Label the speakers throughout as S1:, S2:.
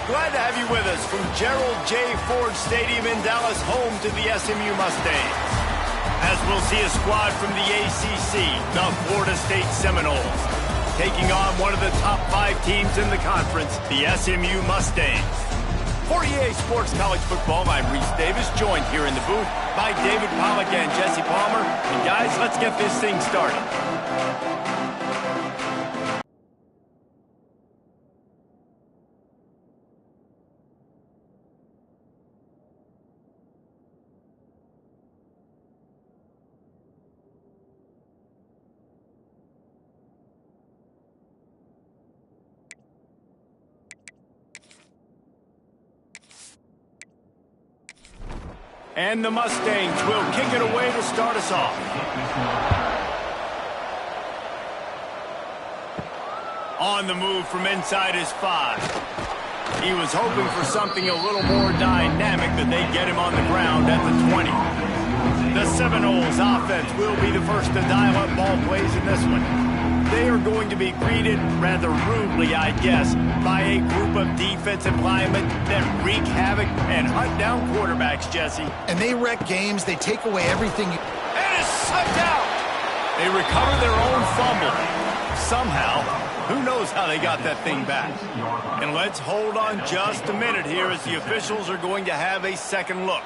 S1: Glad to have you with us from Gerald J. Ford Stadium in Dallas, home to the SMU Mustangs. As we'll see a squad from the ACC, the Florida State Seminoles, taking on one of the top 5 teams in the conference, the SMU Mustangs. For EA Sports College Football, I'm Reese Davis, joined here in the booth by David Pollack and Jesse Palmer. And guys, let's get this thing started. And the Mustangs will kick it away to start us off. On the move from inside his 5. He was hoping for something a little more dynamic, that they'd get him on the ground at the 20. The Seminoles offense will be the first to dial up ball plays in this one. They are going to be greeted rather rudely, I guess, by a group of defensive linemen that wreak havoc and hunt down quarterbacks, Jesse.
S2: And they wreck games. They take away everything.
S1: And it's sucked out. They recover their own fumble. Somehow, who knows how they got that thing back. And let's hold on just a minute here as the officials are going to have a second look.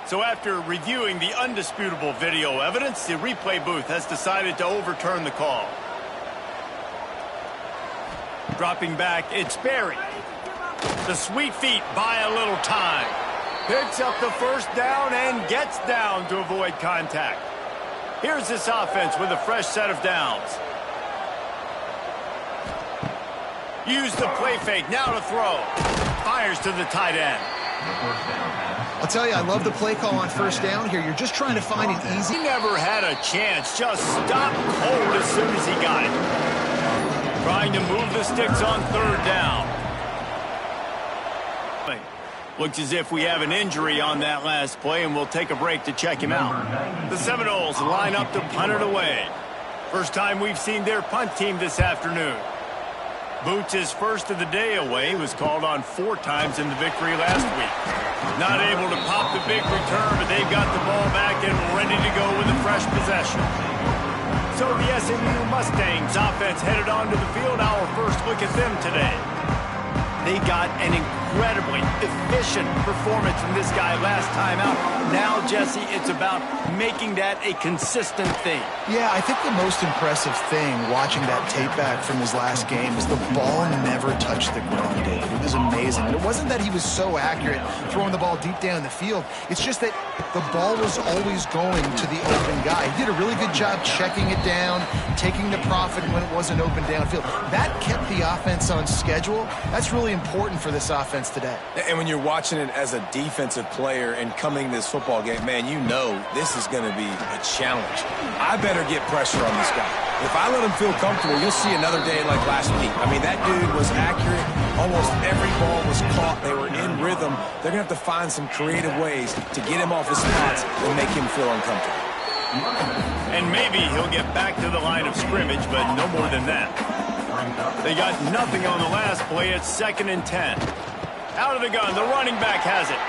S1: So after reviewing the undisputable video evidence, the replay booth has decided to overturn the call. Dropping back, it's Berry. The sweet feet buy a little time. Picks up the first down and gets down to avoid contact. Here's this offense with a fresh set of downs. Use the play fake, now to throw. Fires to the tight end.
S2: I'll tell you, I love the play call on first down here. You're just trying to find an easy...
S1: He never had a chance, just stopped cold as soon as he got it. Trying to move the sticks on third down. Looks as if we have an injury on that last play, and we'll take a break to check him out. The Seminoles line up to punt it away. First time we've seen their punt team this afternoon. Boots' first of the day away was called on 4 times in the victory last week. Not able to pop the big return, but they've got the ball back and ready to go with a fresh possession. So the SMU Mustangs offense headed onto the field. Our first look at them today. They got an incredibly efficient performance from this guy last time out. Now, Jesse, it's about making that a consistent thing.
S2: Yeah, I think the most impressive thing watching that tape back from his last game is the ball never touched the ground, David. It was amazing. And it wasn't that he was so accurate throwing the ball deep down the field. It's just that the ball was always going to the open guy. He did a really good job checking it down, taking the profit when it wasn't open downfield. That kept the offense on schedule. That's really important for this offense today.
S3: And when you're watching it as a defensive player and coming this football game, man, you know this is going to be a challenge. I better get pressure on this guy. If I let him feel comfortable, you'll see another day like last week. I mean, that dude was accurate. Almost every ball was caught. They were in rhythm. They're going to have to find some creative ways to get him off his spots and make him feel uncomfortable.
S1: And maybe he'll get back to the line of scrimmage, but no more than that. They got nothing on the last play. It's 2nd and 10. Out of the gun, the running back has it.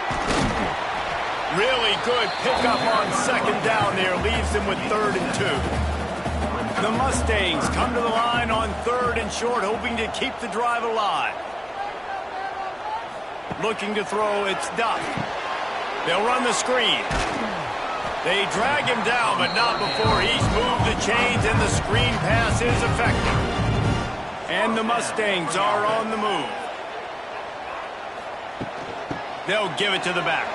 S1: Really good pickup on 2nd down there. Leaves them with 3rd and 2. The Mustangs come to the line on 3rd and short, hoping to keep the drive alive. Looking to throw, it's Duff. They'll run the screen. They drag him down, but not before he's moved the chains, and the screen pass is effective. And the Mustangs are on the move. They'll give it to the back.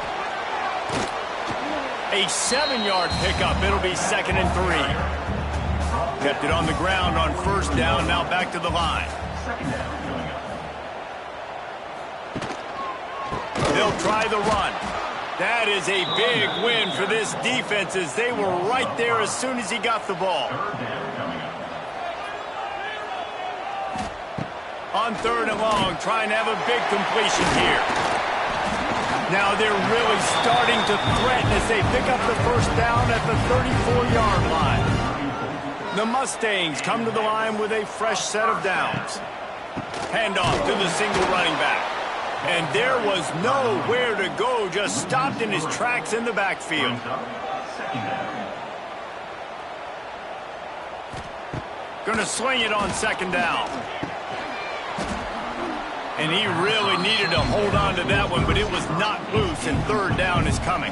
S1: A 7-yard pickup. It'll be 2nd and 3. Kept it on the ground on 1st down. Now back to the line. They'll try the run. That is a big win for this defense, as they were right there as soon as he got the ball. On 3rd and long, trying to have a big completion here. Now they're really starting to threaten as they pick up the first down at the 34-yard line. The Mustangs come to the line with a fresh set of downs. Handoff to the single running back. And there was nowhere to go, just stopped in his tracks in the backfield. Gonna sling it on second down. And he really needed to hold on to that one, but it was not loose, and third down is coming.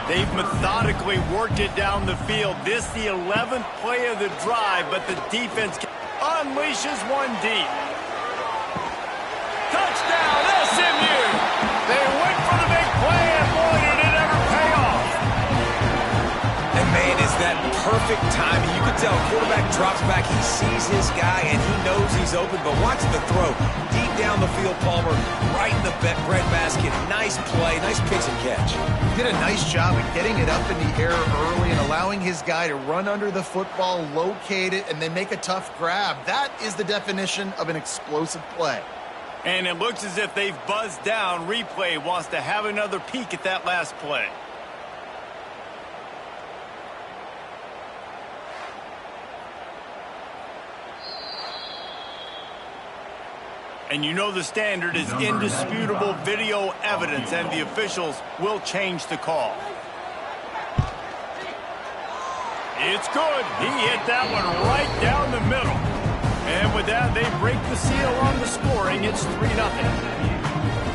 S1: They've methodically worked it down the field. This the 11th play of the drive, but the defense unleashes one deep. Touchdown, SMU! They went for the big play, and boy, did it ever pay off.
S3: And man, is that perfect timing. You can tell quarterback drops back, he sees his guy, and he knows he's open, but watch the throw. Deep down the field, Palmer, right in the breadbasket. Nice play, nice pitch and catch.
S2: He did a nice job of getting it up in the air early and allowing his guy to run under the football, locate it, and then make a tough grab. That is the definition of an explosive play.
S1: And it looks as if they've buzzed down. Replay wants to have another peek at that last play. And you know the standard is indisputable video evidence, and the officials will change the call. It's good. He hit that one right down the middle. And with that, they break the seal on the scoring. It's 3-0.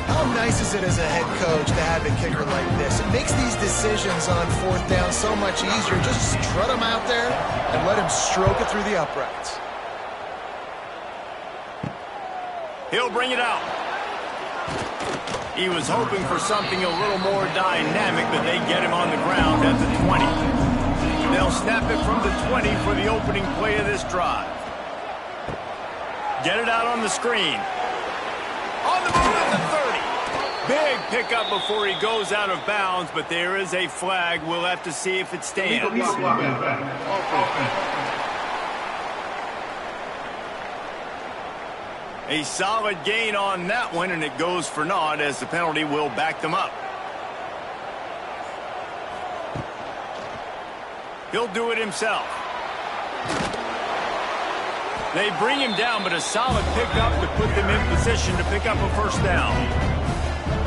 S2: How nice is it as a head coach to have a kicker like this? It makes these decisions on fourth down so much easier. Just strut him out there and let him stroke it through the uprights.
S1: He'll bring it out. He was hoping for something a little more dynamic, but they get him on the ground at the 20. They'll snap it from the 20 for the opening play of this drive. Get it out on the screen. On the move at the 30. Big pickup before he goes out of bounds, but there is a flag. We'll have to see if it stands. A solid gain on that one, and it goes for naught as the penalty will back them up. He'll do it himself. They bring him down, but a solid pickup to put them in position to pick up a first down.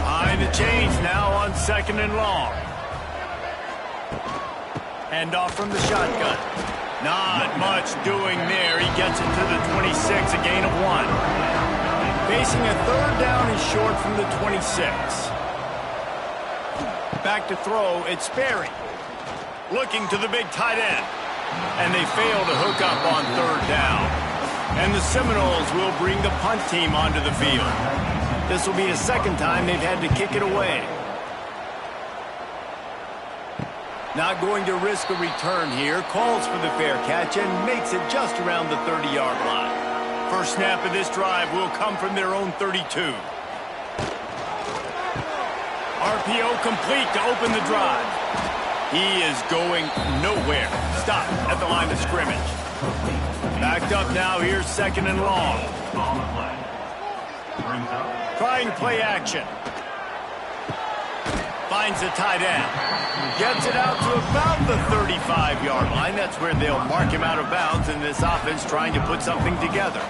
S1: Behind the chains now on second and long. Handoff from the shotgun. Not much doing there. He gets it to the 26, a gain of 1. Facing a third down and short from the 26. Back to throw, it's Sperry. Looking to the big tight end. And they fail to hook up on third down. And the Seminoles will bring the punt team onto the field. This will be the second time they've had to kick it away. Not going to risk a return here. Calls for the fair catch and makes it just around the 30-yard line. First snap of this drive will come from their own 32. RPO complete to open the drive. He is going nowhere. Stop at the line of scrimmage. Backed up now, here's second and long. Trying play action. Finds the tight end. Gets it out to about the 35-yard line. That's where they'll mark him out of bounds in this offense trying to put something together.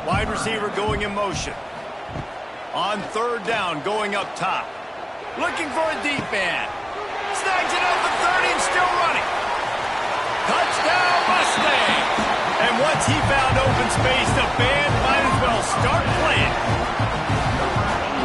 S1: Wide receiver going in motion. On third down, going up top. Looking for a deep man. Snags it at the 30 and still running. Touchdown, Mustang! And once he found open space, the band might as well start playing.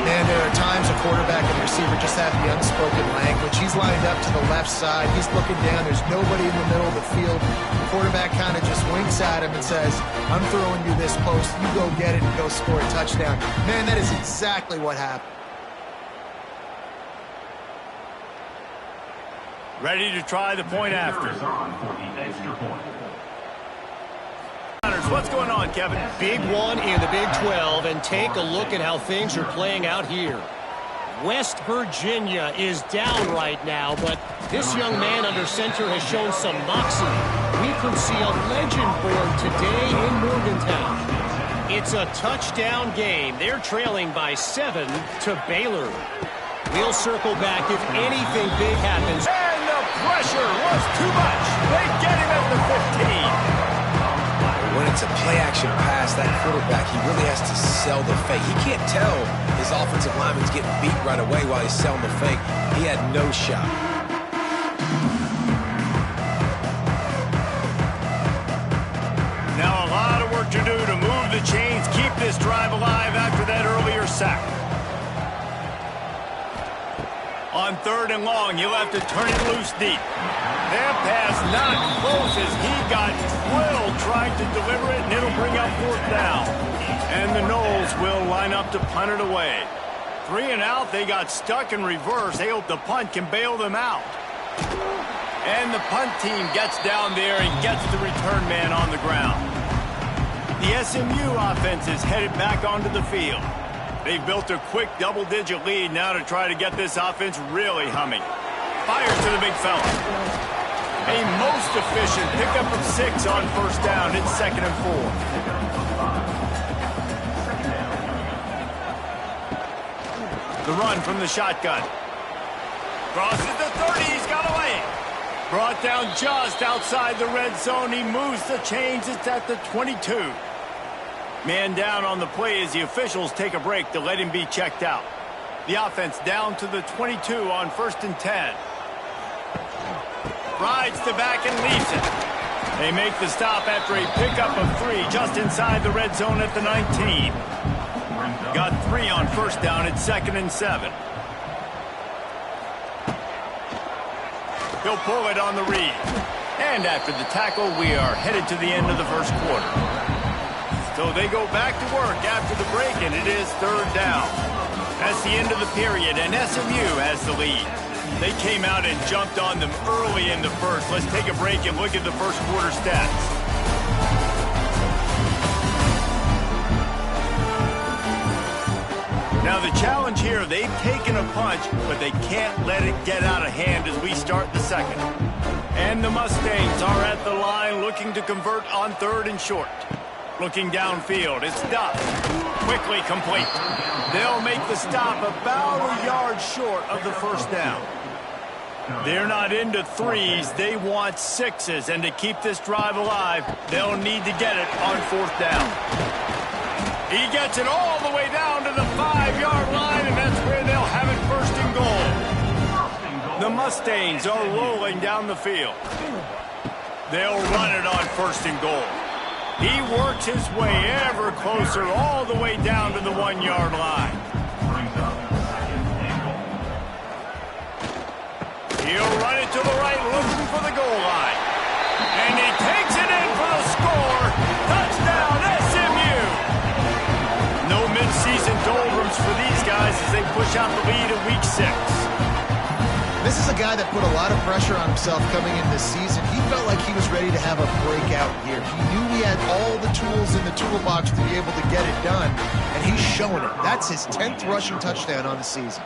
S2: And there are times a quarterback and a receiver just have the unspoken language. He's lined up to the left side. He's looking down. There's nobody in the middle of the field. The quarterback kind of just winks at him and says, I'm throwing you this post. You go get it and go score a touchdown. Man, that is exactly what happened.
S1: Ready to try the point after. What's going on, Kevin?
S4: Big one in the Big 12, and take a look at how things are playing out here. West Virginia is down right now, but this young man under center has shown some moxie. We could see a legend born today in Morgantown. It's a touchdown game. They're trailing by 7 to Baylor. We'll circle back if anything big happens.
S1: And the pressure was too much. They get him at the 15.
S3: When it's a play-action pass, that quarterback, he really has to sell the fake. He can't tell his offensive lineman's getting beat right away while he's selling the fake. He had no shot.
S1: Now a lot of work to do to move the chains, keep this drive alive after that earlier sack. On 3rd and long, he'll have to turn it loose deep. That pass not close as he got drilled trying to deliver it, and it'll bring up 4th down. And the Noles will line up to punt it away. 3 and out, they got stuck in reverse. They hope the punt can bail them out. And the punt team gets down there and gets the return man on the ground. The SMU offense is headed back onto the field. They've built a quick double-digit lead now to try to get this offense really humming. Fires to the big fella. A most efficient pickup of 6 on 1st down. It's 2nd and 4. The run from the shotgun. Crosses the 30. He's got away. Brought down just outside the red zone. He moves the chains. It's at the 22. Man down on the play as the officials take a break to let him be checked out. The offense down to the 22 on 1st and 10. Rides the back and leaves it. They make the stop after a pickup of 3 just inside the red zone at the 19. Got 3 on 1st down. It's 2nd and 7. He'll pull it on the read. And after the tackle, we are headed to the end of the 1st quarter. So they go back to work after the break, and it is 3rd down. That's the end of the period, and SMU has the lead. They came out and jumped on them early in the 1st. Let's take a break and look at the 1st quarter stats. Now the challenge here, they've taken a punch, but they can't let it get out of hand as we start the 2nd. And the Mustangs are at the line looking to convert on 3rd and short. Looking downfield, it's Duff. Quickly complete. They'll make the stop about a yard short of the 1st down. They're not into 3s, they want 6s, and to keep this drive alive, they'll need to get it on 4th down. He gets it all the way down to the 5-yard line, and that's where they'll have it 1st and goal. The Mustangs are rolling down the field. They'll run it on 1st and goal. He works his way ever closer all the way down to the 1-yard line. He'll run it to the right, looking for the goal line. And he takes it in for the score. Touchdown, SMU! No mid-season doldrums for these guys as they push out the lead in Week 6.
S2: This is a guy that put a lot of pressure on himself coming into this season. He felt like he was ready to have a breakout year. He knew he had all the tools in the toolbox to be able to get it done, and he's showing it. That's his 10th rushing touchdown on the season.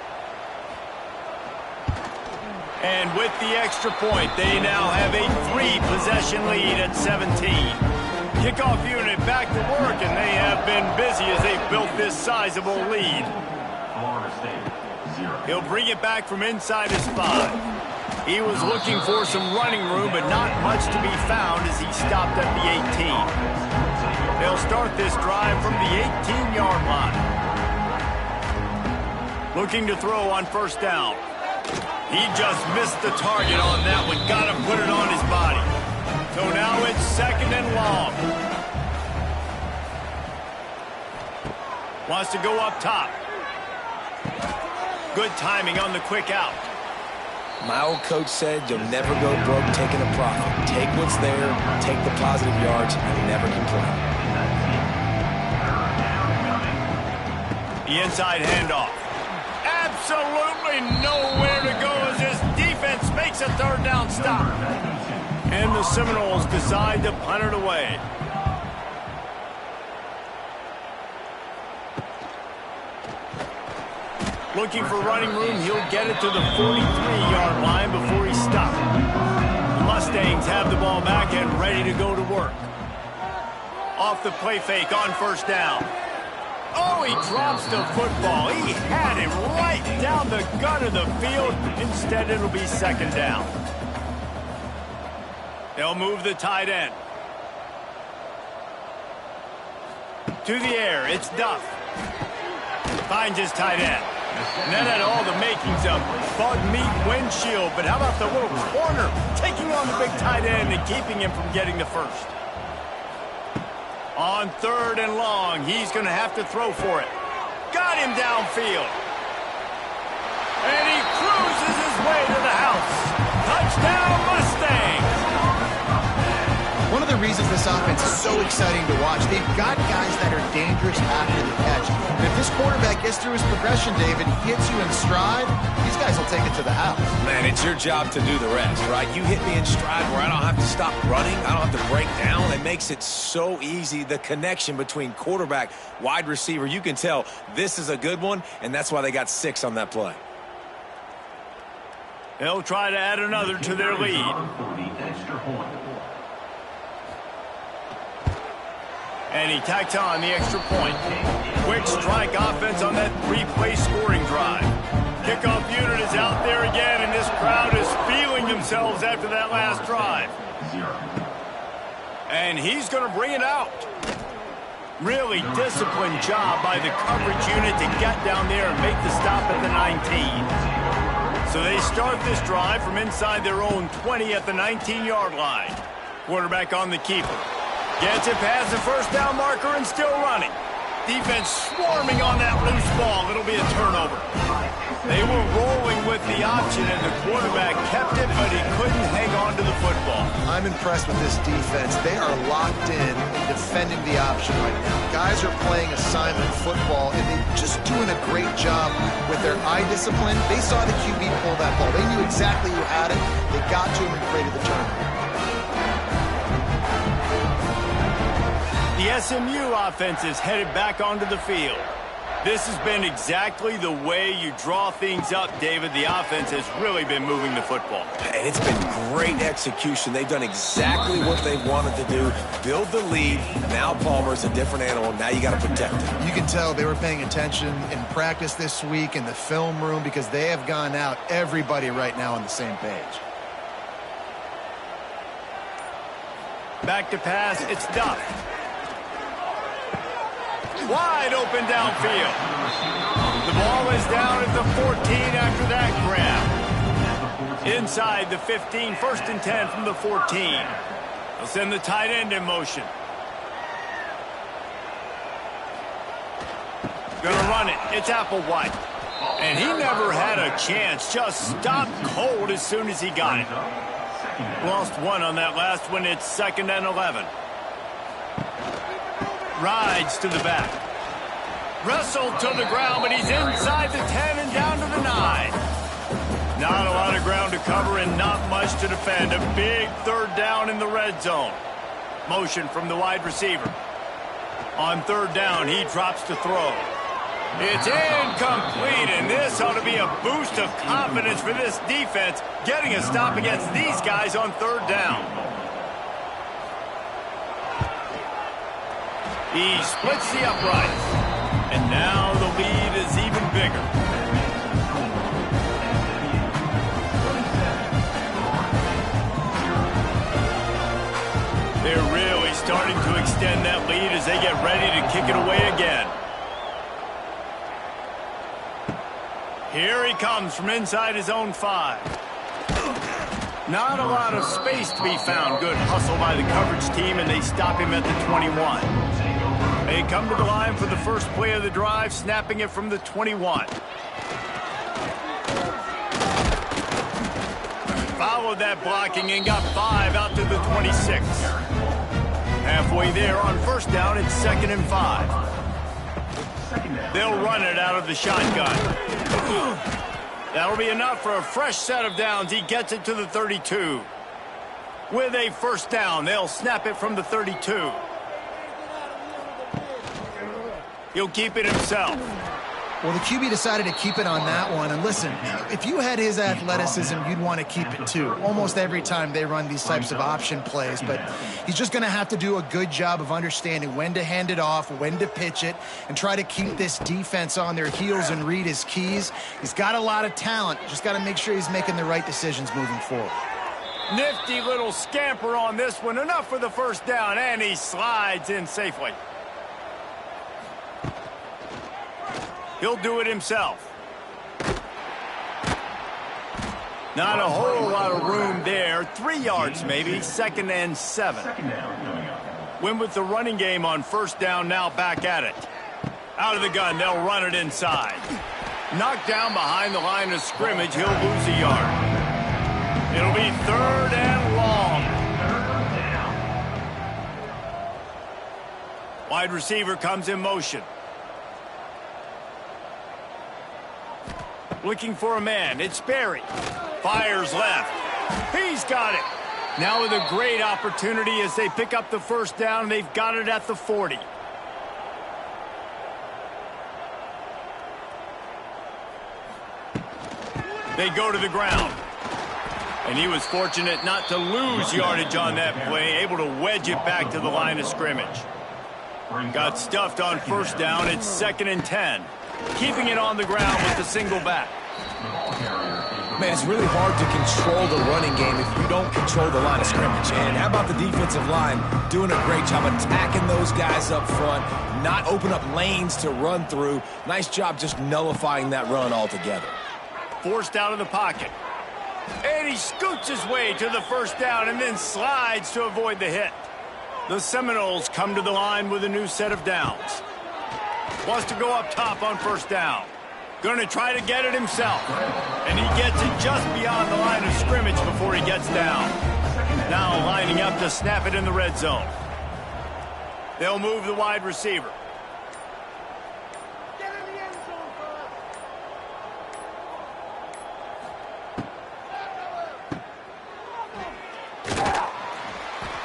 S1: And with the extra point, they now have a 3-possession lead at 17. Kickoff unit back to work, and they have been busy as they built this sizable lead. He'll bring it back from inside his 5. He was looking for some running room, but not much to be found as he stopped at the 18. They'll start this drive from the 18-yard line. Looking to throw on 1st down. He just missed the target on that one. Got to put it on his body. So now it's 2nd and long. Wants to go up top. Good timing on the quick out.
S3: My old coach said you'll never go broke taking a profit. Take what's there, take the positive yards, and never complain.
S1: The inside handoff. Absolutely nowhere to go as this defense makes a 3rd down stop. And the Seminoles decide to punt it away. Looking for running room, he'll get it to the 43-yard line before he stopped. The Mustangs have the ball back and ready to go to work. Off the play fake on first down. Oh, he drops the football. He had it right down the gut of the field. Instead, it'll be second down. They'll move the tight end. To the air, it's Duff. Finds his tight end. And that had all the makings of bug meat windshield. But how about the little corner taking on the big tight end and keeping him from getting the first? On third and long, he's going to have to throw for it. Got him downfield. And he cruises his way to the house. Touchdown, Mustangs!
S2: One of the reasons this offense is so exciting to watch, they've got guys that are dangerous after the catch. And if this quarterback gets through his progression, David, hits you in stride, these guys will take it to the house.
S3: Man, it's your job to do the rest, right? You hit me in stride where I don't have to stop running. I don't have to break down. It makes it so easy. The connection between quarterback, wide receiver, you can tell this is a good one, and that's why they got 6 on that play.
S1: They'll try to add another to their lead. And he tacks on the extra point. Quick strike offense on that 3-play scoring drive. Kickoff unit is out there again, and this crowd is feeling themselves after that last drive. And he's going to bring it out. Really disciplined job by the coverage unit to get down there and make the stop at the 19. So they start this drive from inside their own 20 at the 19-yard line. Quarterback on the keeper. Gets it past the first down marker and still running. Defense swarming on that loose ball. It'll be a turnover. They were rolling with the option, and the quarterback kept it, but he couldn't hang on to the football.
S2: I'm impressed with this defense. They are locked in defending the option right now. Guys are playing assignment football, and they're just doing a great job with their eye discipline. They saw the QB pull that ball. They knew exactly who had it. They got to him and created the turnover.
S1: The SMU offense is headed back onto the field. This has been exactly the way you draw things up, David. The offense has really been moving the football.
S3: And it's been great execution. They've done exactly what they wanted to do. Build the lead. Now Palmer's a different animal. Now you got to protect him.
S2: You can tell they were paying attention in practice this week in the film room because they have gone out, everybody right now on the same page.
S1: Back to pass, it's Duff. Wide open downfield. The ball is down at the 14 after that grab. Inside the 15, 1st and 10 from the 14. They'll send the tight end in motion. Gonna run it. It's Applewhite. And he never had a chance. Just stopped cold as soon as he got it. Lost one on that last one. It's 2nd and 11. Rides to the back. Wrestled to the ground, but he's inside the 10 and down to the 9. Not a lot of ground to cover and not much to defend. A big 3rd down in the red zone. Motion from the wide receiver. On 3rd down, he drops to throw. It's incomplete, and this ought to be a boost of confidence for this defense, getting a stop against these guys on 3rd down. He splits the uprights, and now the lead is even bigger. They're really starting to extend that lead as they get ready to kick it away again. Here he comes from inside his own 5. Not a lot of space to be found. Good hustle by the coverage team, and they stop him at the 21. They come to the line for the first play of the drive, snapping it from the 21. Followed that blocking and got 5 out to the 26. Halfway there on 1st down, it's 2nd and 5. They'll run it out of the shotgun. That'll be enough for a fresh set of downs. He gets it to the 32. With a 1st down, they'll snap it from the 32. He'll keep it himself.
S2: Well, the QB decided to keep it on that one. And listen, if you had his athleticism, you'd want to keep it too. Almost every time they run these types of option plays. But he's just going to have to do a good job of understanding when to hand it off, when to pitch it, and try to keep this defense on their heels and read his keys. He's got a lot of talent. Just got to make sure he's making the right decisions moving forward.
S1: Nifty little scamper on this one. Enough for the first down, and he slides in safely. He'll do it himself. Not a whole lot of room there. 3 yards maybe, 2nd and 7. Win with the running game on first down, now back at it. Out of the gun, they'll run it inside. Knocked down behind the line of scrimmage, he'll lose a yard. It'll be 3rd and long. Wide receiver comes in motion. Looking for a man. It's Barry. Fires left. He's got it. Now with a great opportunity as they pick up the first down. They've got it at the 40. They go to the ground. And he was fortunate not to lose yardage on that play, able to wedge it back to the line of scrimmage. Got stuffed on first down. It's 2nd and 10. Keeping it on the ground with the single back.
S3: Man, it's really hard to control the running game if you don't control the line of scrimmage. And how about the defensive line doing a great job attacking those guys up front, not open up lanes to run through. Nice job just nullifying that run altogether.
S1: Forced out of the pocket. And he scoots his way to the first down and then slides to avoid the hit. The Seminoles come to the line with a new set of downs. Wants to go up top on first down. Going to try to get it himself. And he gets it just beyond the line of scrimmage before he gets down. Now lining up to snap it in the red zone. They'll move the wide receiver.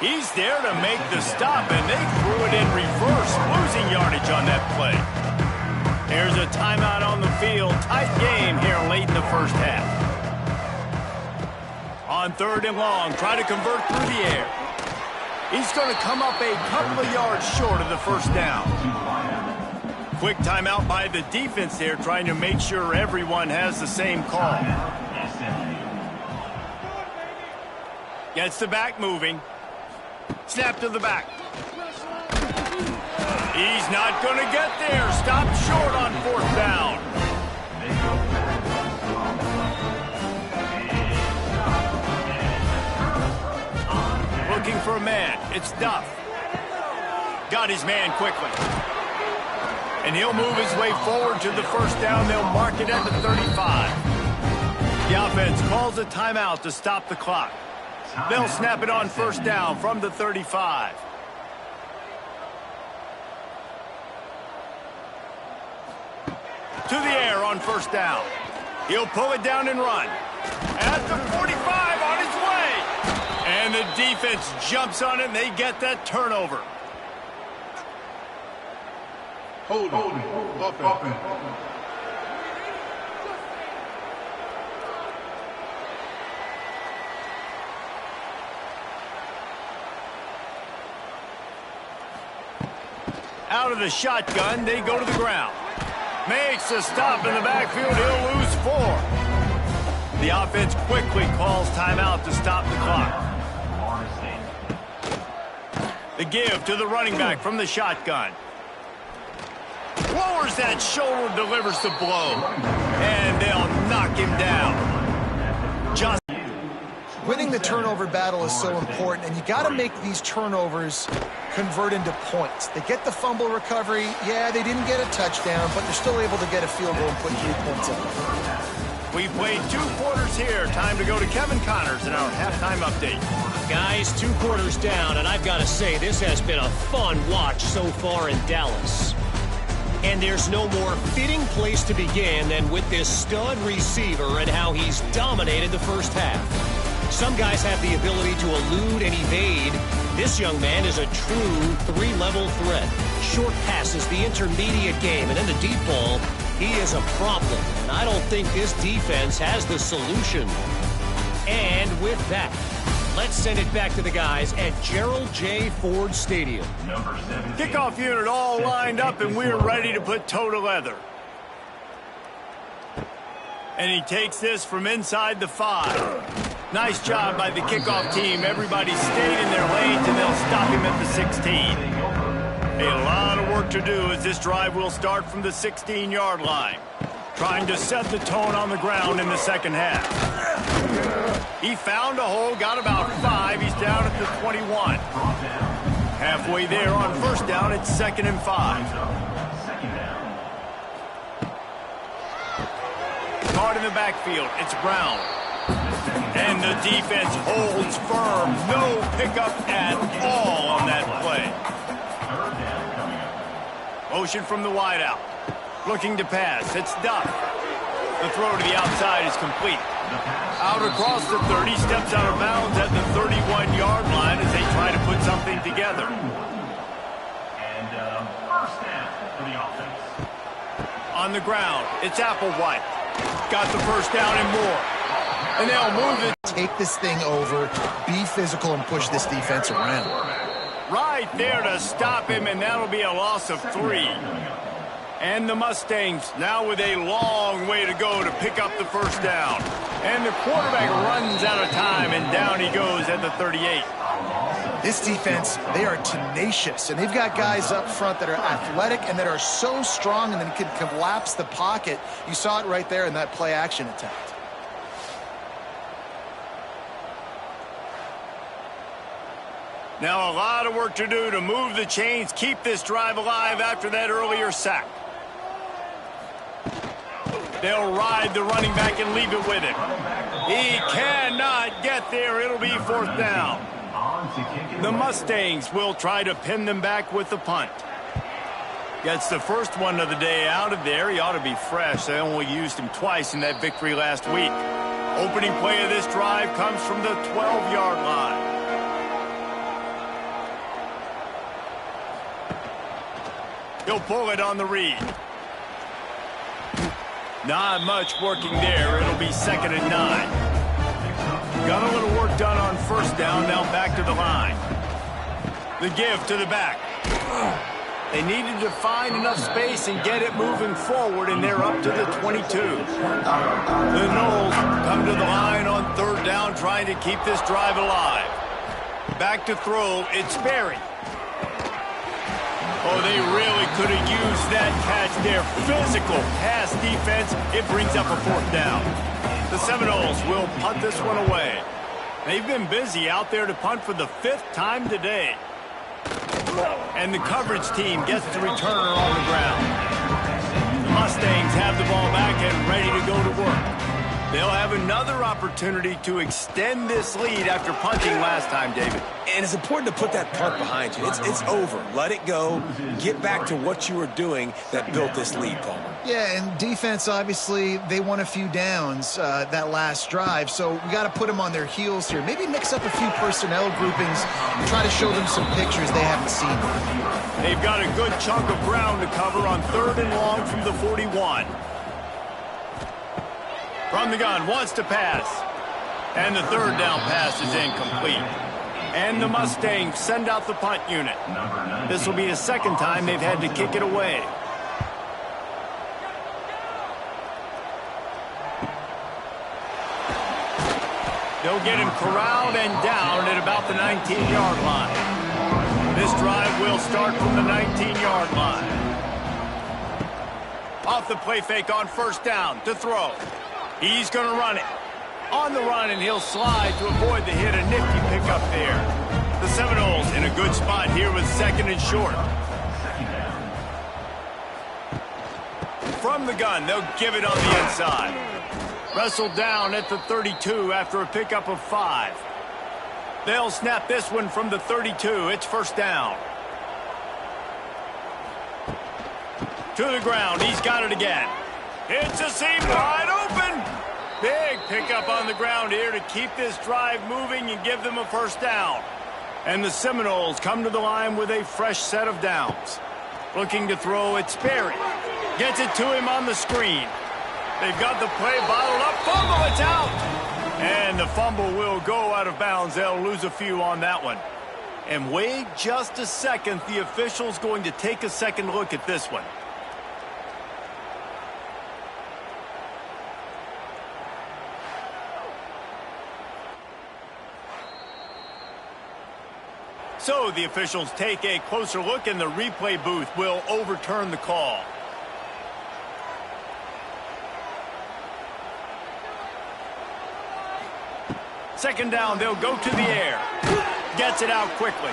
S1: He's there to make the stop, and they threw it in reverse, losing yardage on that play. There's a timeout on the field. Tight game here late in the first half. On 3rd and long, try to convert through the air. He's going to come up a couple of yards short of the first down. Quick timeout by the defense there, trying to make sure everyone has the same call. Gets the back moving. Snap to the back. He's not going to get there. Stopped short on 4th down. Looking for a man. It's Duff. Got his man quickly. And he'll move his way forward to the first down. They'll mark it at the 35. The offense calls a timeout to stop the clock. They'll snap it on first down from the 35. To the air on first down. He'll pull it down and run. At the 45 on his way. And the defense jumps on it and they get that turnover.
S5: Hold it.
S1: Out of the shotgun, they go to the ground. Makes a stop in the backfield. He'll lose 4. The offense quickly calls timeout to stop the clock. The give to the running back from the shotgun. Lowers that shoulder, delivers the blow. And they'll knock him down. Just
S2: Winning the turnover battle is so important, and you got to make these turnovers convert into points. They get the fumble recovery. Yeah, they didn't get a touchdown, but they're still able to get a field goal and put 3 points up.
S1: We played 2 quarters here. Time to go to Kevin Connors in our halftime update.
S4: Guys, 2 quarters down, and I've got to say, this has been a fun watch so far in Dallas. And there's no more fitting place to begin than with this stud receiver and how he's dominated the first half. Some guys have the ability to elude and evade. This young man is a true 3-level threat. Short passes, the intermediate game, and then the deep ball. He is a problem, and I don't think this defense has the solution. And with that, let's send it back to the guys at Gerald J. Ford Stadium.
S1: Kickoff unit all lined up, and we're ready to put toe to leather. And he takes this from inside the 5. Nice job by the kickoff team. Everybody stayed in their lanes, and they'll stop him at the 16. A lot of work to do as this drive will start from the 16-yard line. Trying to set the tone on the ground in the second half. He found a hole, got about 5. He's down at the 21. Halfway there on first down, it's 2nd and 5. Caught in the backfield, it's Brown. And the defense holds firm. No pickup at all on that play. Motion from the wideout. Looking to pass. It's Duff. The throw to the outside is complete. Out across the 30, steps out of bounds at the 31-yard line as they try to put something together.
S6: And first down for the offense.
S1: On the ground, it's Applewhite. Got the first down and more. And they'll move it.
S2: Take this thing over, be physical, and push this defense around.
S1: Right there to stop him, and that'll be a loss of 3. And the Mustangs now with a long way to go to pick up the first down. And the quarterback runs out of time, and down he goes at the 38.
S2: This defense, they are tenacious, and they've got guys up front that are athletic and that are so strong and then can collapse the pocket. You saw it right there in that play-action attempt.
S1: Now a lot of work to do to move the chains, keep this drive alive after that earlier sack. They'll ride the running back and leave it with him. He cannot get there. It'll be 4th down. The Mustangs will try to pin them back with the punt. Gets the first one of the day out of there. He ought to be fresh. They only used him twice in that victory last week. Opening play of this drive comes from the 12-yard line. He'll pull it on the read. Not much working there. It'll be 2nd and 9. Got a little work done on first down. Now back to the line. The give to the back. They needed to find enough space and get it moving forward, and they're up to the 22. The Noles come to the line on 3rd down, trying to keep this drive alive. Back to throw. It's Berry. Oh, they really could have used that catch there. Physical pass defense. It brings up a 4th down. The Seminoles will punt this one away. They've been busy out there to punt for the 5th time today. And the coverage team gets the returner on the ground. The Mustangs have the ball back and ready to go to work. They'll have another opportunity to extend this lead after punting last time, David.
S3: And it's important to put that punt behind you. It's over. Let it go. Get back to what you were doing that built this lead, Palmer.
S2: Yeah, and defense, obviously, they won a few downs that last drive, so we got to put them on their heels here. Maybe mix up a few personnel groupings and try to show them some pictures they haven't seen.
S1: They've got a good chunk of ground to cover on 3rd and long from the 41. From the gun, wants to pass. And the 3rd down pass is incomplete. And the Mustangs send out the punt unit. This will be the 2nd time they've had to kick it away. They'll get him corralled and down at about the 19-yard line. This drive will start from the 19-yard line. Off the play fake on first down to throw. He's going to run it. On the run, and he'll slide to avoid the hit. A nifty pickup there. The Seminoles in a good spot here with 2nd and short. From the gun, they'll give it on the inside. Wrestled down at the 32 after a pickup of 5. They'll snap this one from the 32. It's first down. To the ground. He's got it again. It's a seam wide open. Big pickup on the ground here to keep this drive moving and give them a first down. And the Seminoles come to the line with a fresh set of downs. Looking to throw, it's Berry. Gets it to him on the screen. They've got the play bottled up. Fumble, it's out. And the fumble will go out of bounds. They'll lose a few on that one. And wait just a second. The official's going to take a second look at this one. So the officials take a closer look, and the replay booth will overturn the call. Second down, they'll go to the air. Gets it out quickly.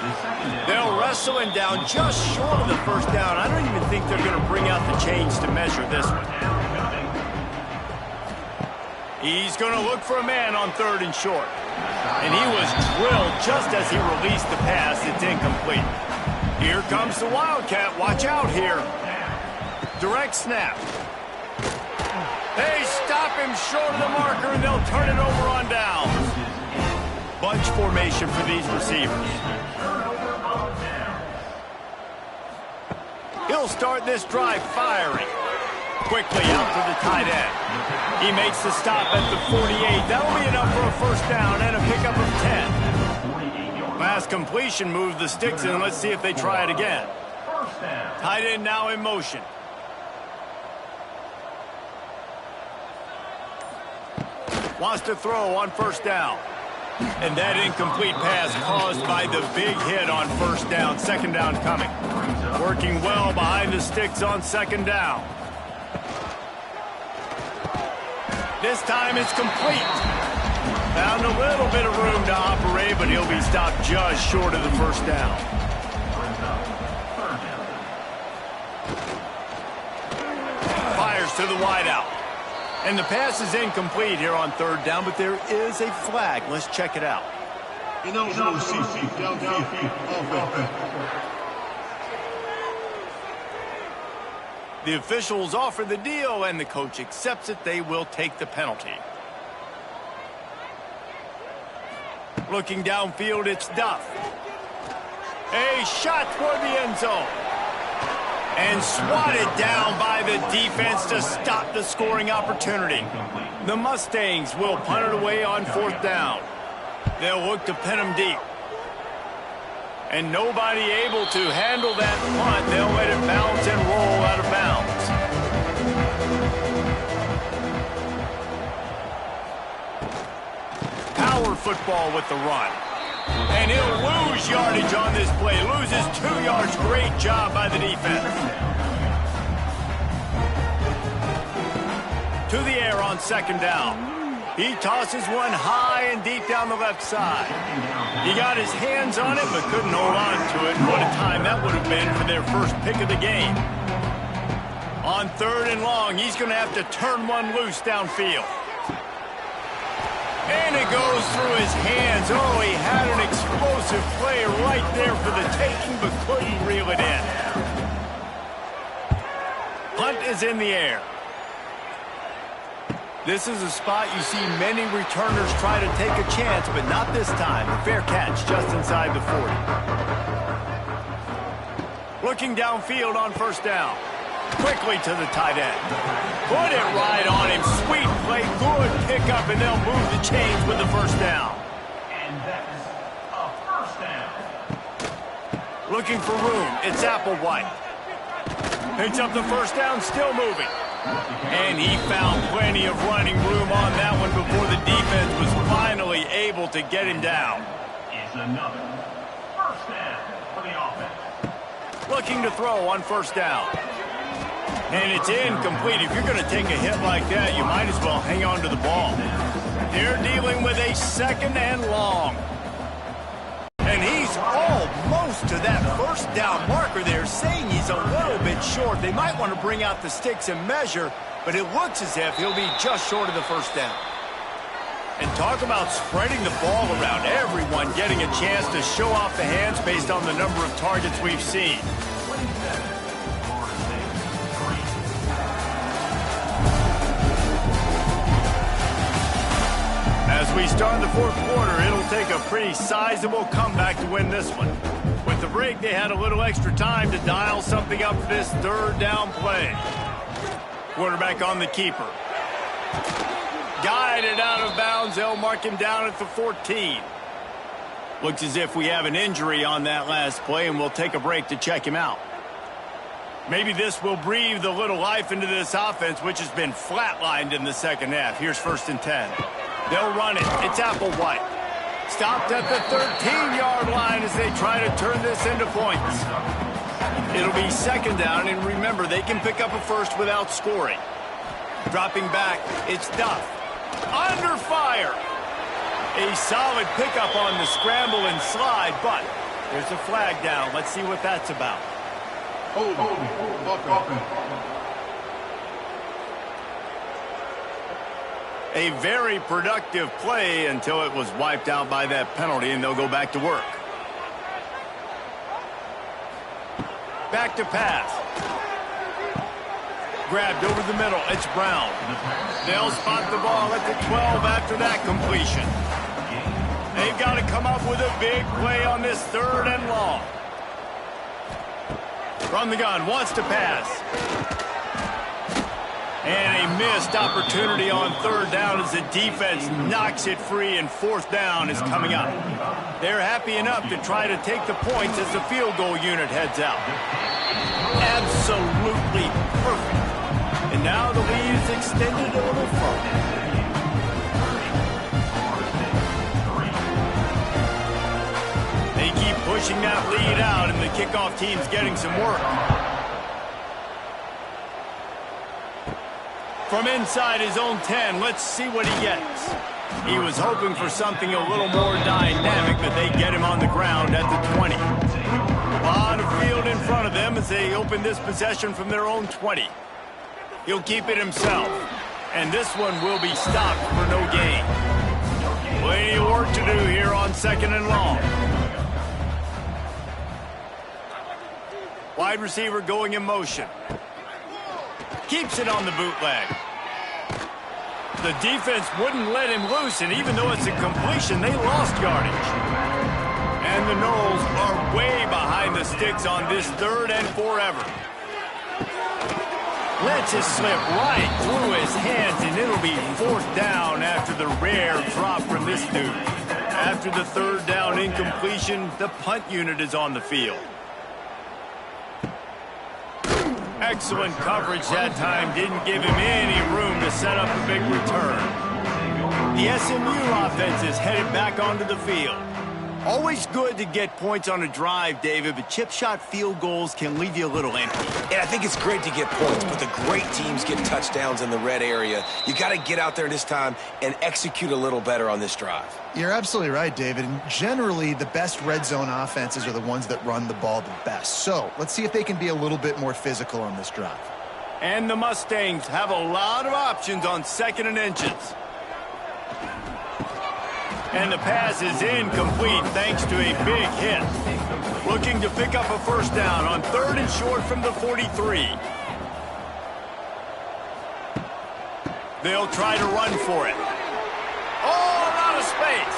S1: They'll wrestle him down just short of the first down. I don't even think they're going to bring out the chains to measure this one. He's going to look for a man on 3rd and short. And he was drilled just as he released the pass. It's incomplete. Here comes the Wildcat. Watch out here. Direct snap. They stop him short of the marker, and they'll turn it over on down. Bunch formation for these receivers. He'll start this drive firing. Quickly out to the tight end. He makes the stop at the 48. That'll be enough for a first down and a pickup of 10. Last completion moved the sticks in. Let's see if they try it again. Tight end now in motion. Wants to throw on first down. And that incomplete pass caused by the big hit on first down. Second down coming. Working well behind the sticks on second down. This time it's complete. Found a little bit of room to operate, but he'll be stopped just short of the first down. Fires to the wideout. And the pass is incomplete here on 3rd down, but there is a flag. Let's check it out. The officials offer the deal, and the coach accepts it. They will take the penalty. Looking downfield, it's Duff. A shot toward the end zone. And swatted down by the defense to stop the scoring opportunity. The Mustangs will punt it away on 4th down. They'll look to pin them deep. And nobody able to handle that punt. They'll let it bounce and roll out of bounds. Power football with the run. And he'll lose yardage on this play. Loses 2 yards. Great job by the defense. To the air on second down. He tosses one high and deep down the left side. He got his hands on it, but couldn't hold on to it. What a time that would have been for their first pick of the game. On 3rd and long, he's going to have to turn one loose downfield. And it goes through his hands. Oh, he had an explosive play right there for the taking, but couldn't reel it in. Punt is in the air. This is a spot you see many returners try to take a chance, but not this time. A fair catch just inside the 40. Looking downfield on first down. Quickly to the tight end. Put it right on him. Sweet play, good pickup, and they'll move the chains with the first down.
S6: And that's a first down.
S1: Looking for room. It's Applewhite. Picks up the first down, still moving. And he found plenty of running room on that one before the defense was finally able to get him down.
S6: Is another first down for the offense.
S1: Looking to throw on first down. And it's incomplete. If you're going to take a hit like that, you might as well hang on to the ball. They're dealing with a 2nd and long. And he's almost to that first down marker there, saying he's a little bit short. They might want to bring out the sticks and measure, but it looks as if he'll be just short of the first down. And talk about spreading the ball around. Everyone getting a chance to show off the hands based on the number of targets we've seen. As we start the 4th quarter, it'll take a pretty sizable comeback to win this one. With the break, they had a little extra time to dial something up for this 3rd down play. Quarterback on the keeper. Guided out of bounds. They'll mark him down at the 14. Looks as if we have an injury on that last play, and we'll take a break to check him out. Maybe this will breathe a little life into this offense, which has been flatlined in the second half. Here's 1st and 10. They'll run it. It's Applewhite. Stopped at the 13-yard line as they try to turn this into points. It'll be 2nd down, and remember, they can pick up a first without scoring. Dropping back, it's Duff. Under fire. A solid pickup on the scramble and slide, but there's a flag down. Let's see what that's about.
S5: Hold offense.
S1: A very productive play until it was wiped out by that penalty, and they'll go back to work. Back to pass. Grabbed over the middle. It's Brown. They'll spot the ball at the 12 after that completion. They've got to come up with a big play on this 3rd and long. From the gun, wants to pass. And a missed opportunity on 3rd down as the defense knocks it free, and 4th down is coming up. They're happy enough to try to take the points as the field goal unit heads out. Absolutely perfect. And now the lead is extended a little further. They keep pushing that lead out, and the kickoff team's getting some work. From inside his own 10, let's see what he gets. He was hoping for something a little more dynamic, but they get him on the ground at the 20. A lot of field in front of them as they open this possession from their own 20. He'll keep it himself, and this one will be stopped for no gain. Plenty of work to do here on 2nd and long. Wide receiver going in motion. Keeps it on the bootleg. The defense wouldn't let him loose, and even though it's a completion, they lost yardage. And the Noles are way behind the sticks on this 3rd and forever. Lets it slip right through his hands, and it'll be 4th down after the rare drop from this dude. After the 3rd down incompletion, the punt unit is on the field. Excellent coverage that time. Didn't give him any room to set up a big return. The SMU offense is headed back onto the field. Always good to get points on a drive, David, but chip shot field goals can leave you a little empty.
S3: And I think it's great to get points, but the great teams get touchdowns in the red area. You got to get out there this time and execute a little better on this drive.
S2: You're absolutely right, David. And generally, the best red zone offenses are the ones that run the ball the best. So let's see if they can be a little bit more physical on this drive.
S1: And the Mustangs have a lot of options on 2nd and inches. And the pass is incomplete thanks to a big hit. Looking to pick up a 1st down on 3rd and short from the 43. They'll try to run for it. Oh, out of space.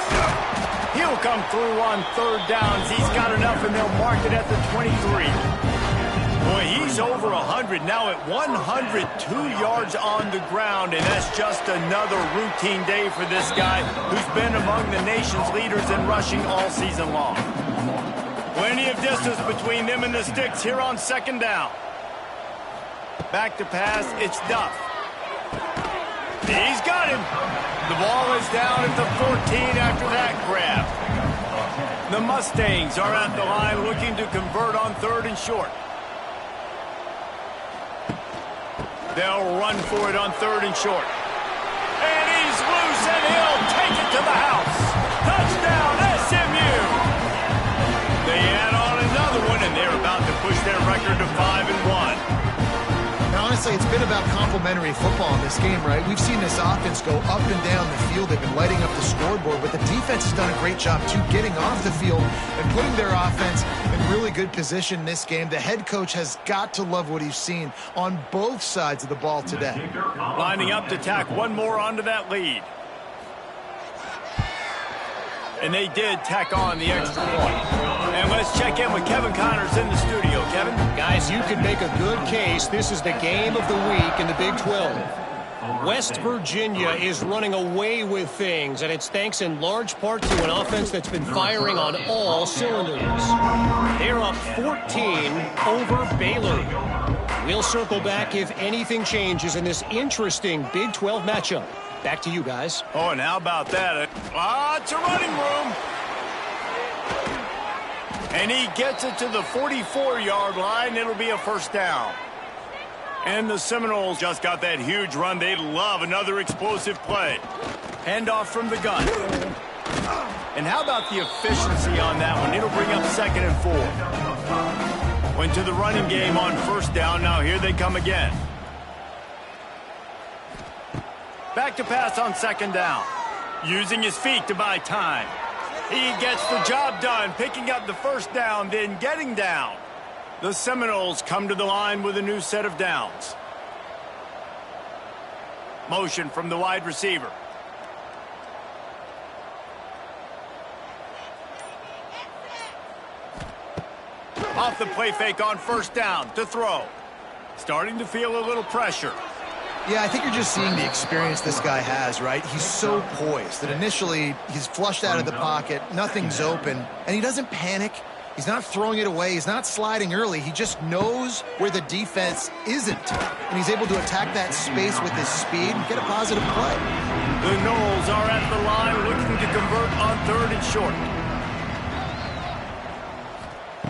S1: He'll come through on 3rd downs. He's got enough, and they'll mark it at the 23. Boy, he's over 100 now at 102 yards on the ground, and that's just another routine day for this guy who's been among the nation's leaders in rushing all season long. Plenty of distance between them and the sticks here on 2nd down. Back to pass, it's Duff. He's got him. The ball is down at the 14 after that grab. The Mustangs are at the line looking to convert on 3rd and short. They'll run for it on 3rd and short. And he's loose, and he'll take it to the house. Touchdown, SMU! They add on another one, and they're about to push their record to 5-1.
S2: Now, honestly, it's been about complementary football in this game, right? We've seen this offense go up and down the field. They've been lighting up the scoreboard, but the defense has done a great job, too, getting off the field and putting their offense in really good position in this game. The head coach has got to love what he's seen on both sides of the ball today.
S1: Lining up to tack one more onto that lead. And they did tack on the extra point. And let's check in with Kevin Connors in the studio. Kevin?
S4: Guys, Boys, you could make a good case this is the game of the week in the Big 12. West Virginia is running away with things, and it's thanks in large part to an offense that's been firing on all cylinders. They're up 14 over Baylor. We'll circle back if anything changes in this interesting Big 12 matchup. Back to you guys.
S1: Oh, and how about that? Lots of running room. And he gets it to the 44-yard line. It'll be a first down. And the Seminoles just got that huge run. They love another explosive play. Handoff from the gun. And how about the efficiency on that one? It'll bring up 2nd and 4. Went to the running game on first down. Now here they come again. Back to pass on 2nd down. Using his feet to buy time. He gets the job done, picking up the first down, then getting down. The Seminoles come to the line with a new set of downs. Motion from the wide receiver. Off the play fake on first down to throw. Starting to feel a little pressure.
S2: Yeah, I think you're just seeing the experience this guy has, right? He's so poised that initially he's flushed out of the pocket, nothing's open, and he doesn't panic. He's not throwing it away. He's not sliding early. He just knows where the defense isn't, and he's able to attack that space with his speed and get a positive play.
S1: The Noles are at the line looking to convert on 3rd and short.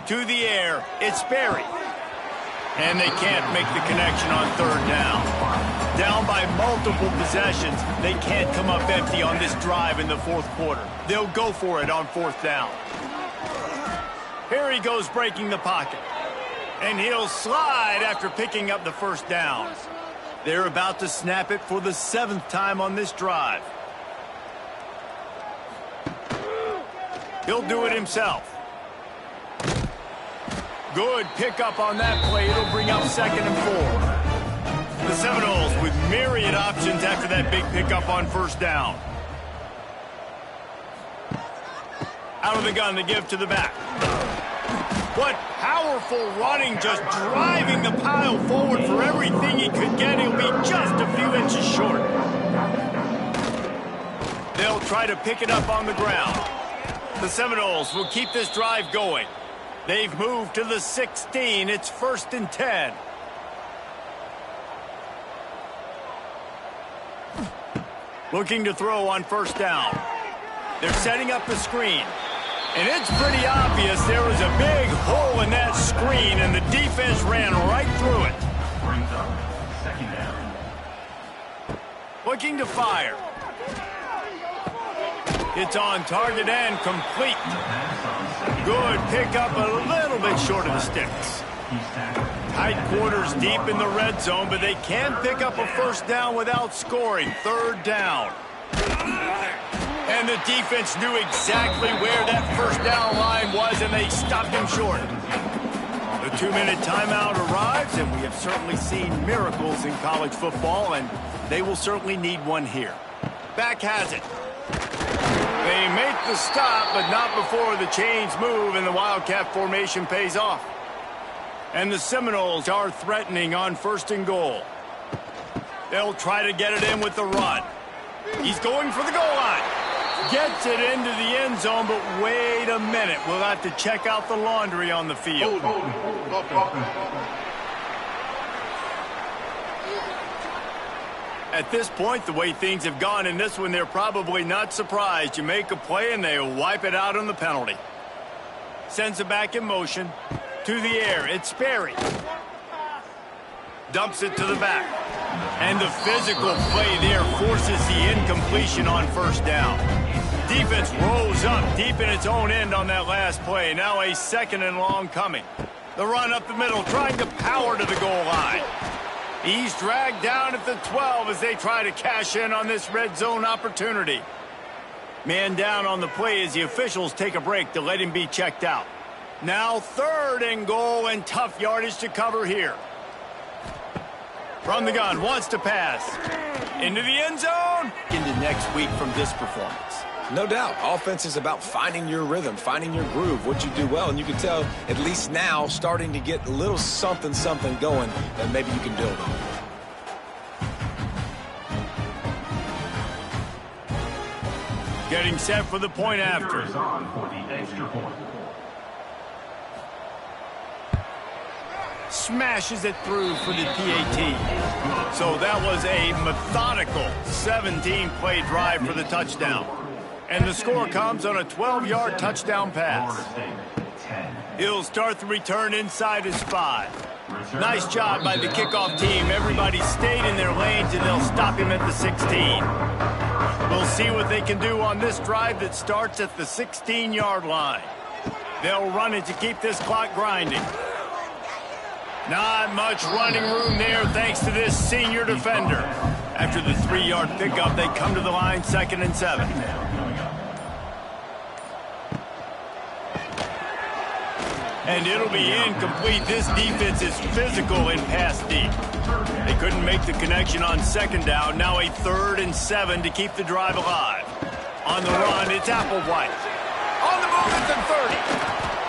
S1: To the air, it's Berry. And they can't make the connection on 3rd down. Down by multiple possessions, they can't come up empty on this drive in the 4th quarter. They'll go for it on 4th down. Here he goes breaking the pocket. And he'll slide after picking up the first down. They're about to snap it for the 7th time on this drive. He'll do it himself. Good pickup on that play. It'll bring up 2nd and 4. The Seminoles with myriad options after that big pickup on first down. Out of the gun to give to the back. What powerful running, just driving the pile forward for everything he could get. He'll be just a few inches short. They'll try to pick it up on the ground. The Seminoles will keep this drive going. They've moved to the 16. It's 1st and 10. Looking to throw on first down. They're setting up the screen. And it's pretty obvious there was a big hole in that screen, and the defense ran right through it.
S6: Brings up 2nd down.
S1: Looking to fire. It's on target and complete. Good pickup, a little bit short of the sticks. Tight quarters deep in the red zone, but they can pick up a first down without scoring. 3rd down. And the defense knew exactly where that first down line was, and they stopped him short. The 2-minute timeout arrives, and we have certainly seen miracles in college football, and they will certainly need one here. Back has it. They make the stop, but not before the chains move and the Wildcat formation pays off. And the Seminoles are threatening on 1st and goal. They'll try to get it in with the run. He's going for the goal line. Gets it into the end zone, but wait a minute. We'll have to check out the laundry on the field. At this point, the way things have gone in this one, they're probably not surprised. You make a play and they wipe it out on the penalty. Sends it back in motion. To the air, it's Sperry. Dumps it to the back. And the physical play there forces the incompletion on first down. Defense rolls up deep in its own end on that last play. Now a 2nd and long coming. The run up the middle, trying to power to the goal line. He's dragged down at the 12 as they try to cash in on this red zone opportunity. Man down on the play as the officials take a break to let him be checked out. Now 3rd and goal, and tough yardage to cover here. From the gun, wants to pass. Into the end zone. Into next week from this performance.
S3: No doubt. Offense is about finding your rhythm, finding your groove, what you do well. And you can tell, at least now, starting to get a little something going that maybe you can build on.
S1: Getting set for the point after.
S6: On for the extra point.
S1: Smashes it through for the PAT. So that was a methodical 17-play drive for the touchdown. And the score comes on a 12-yard touchdown pass. He'll start the return inside his 5. Nice job by the kickoff team. Everybody stayed in their lanes, and they'll stop him at the 16. We'll see what they can do on this drive that starts at the 16-yard line. They'll run it to keep this clock grinding. Not much running room there thanks to this senior defender. After the 3-yard pickup, they come to the line 2nd and 7. And it'll be incomplete. This defense is physical in pass deep. They couldn't make the connection on 2nd down. Now a 3rd and 7 to keep the drive alive. On the run, it's Applewhite. On the move at the 30.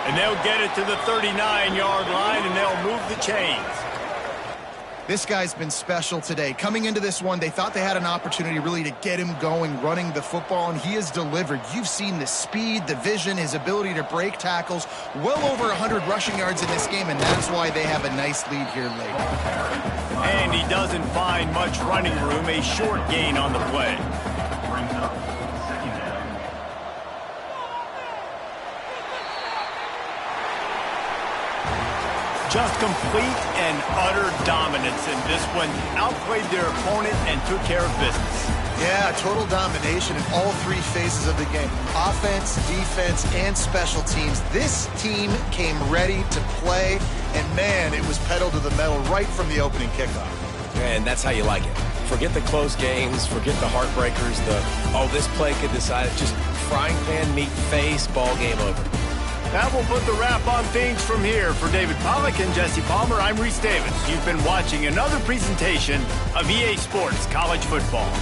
S1: And they'll get it to the 39-yard line, and they'll move the chains.
S2: This guy's been special today. Coming into this one, they thought they had an opportunity really to get him going, running the football, and he has delivered. You've seen the speed, the vision, his ability to break tackles. Well over 100 rushing yards in this game, and that's why they have a nice lead here late.
S1: And he doesn't find much running room, a short gain on the play.
S6: Brings up 2nd down.
S1: Just complete and utter dominance in this one. Outplayed their opponent and took care of business.
S2: Yeah, total domination in all 3 phases of the game. Offense, defense, and special teams. This team came ready to play, and man, it was pedal to the metal right from the opening kickoff.
S3: And that's how you like it. Forget the close games, forget the heartbreakers, this play could decide it. Just frying pan, meat face, ball game over.
S1: That will put the wrap on things from here. For David Pollack and Jesse Palmer, I'm Reese Davis. You've been watching another presentation of EA Sports College Football.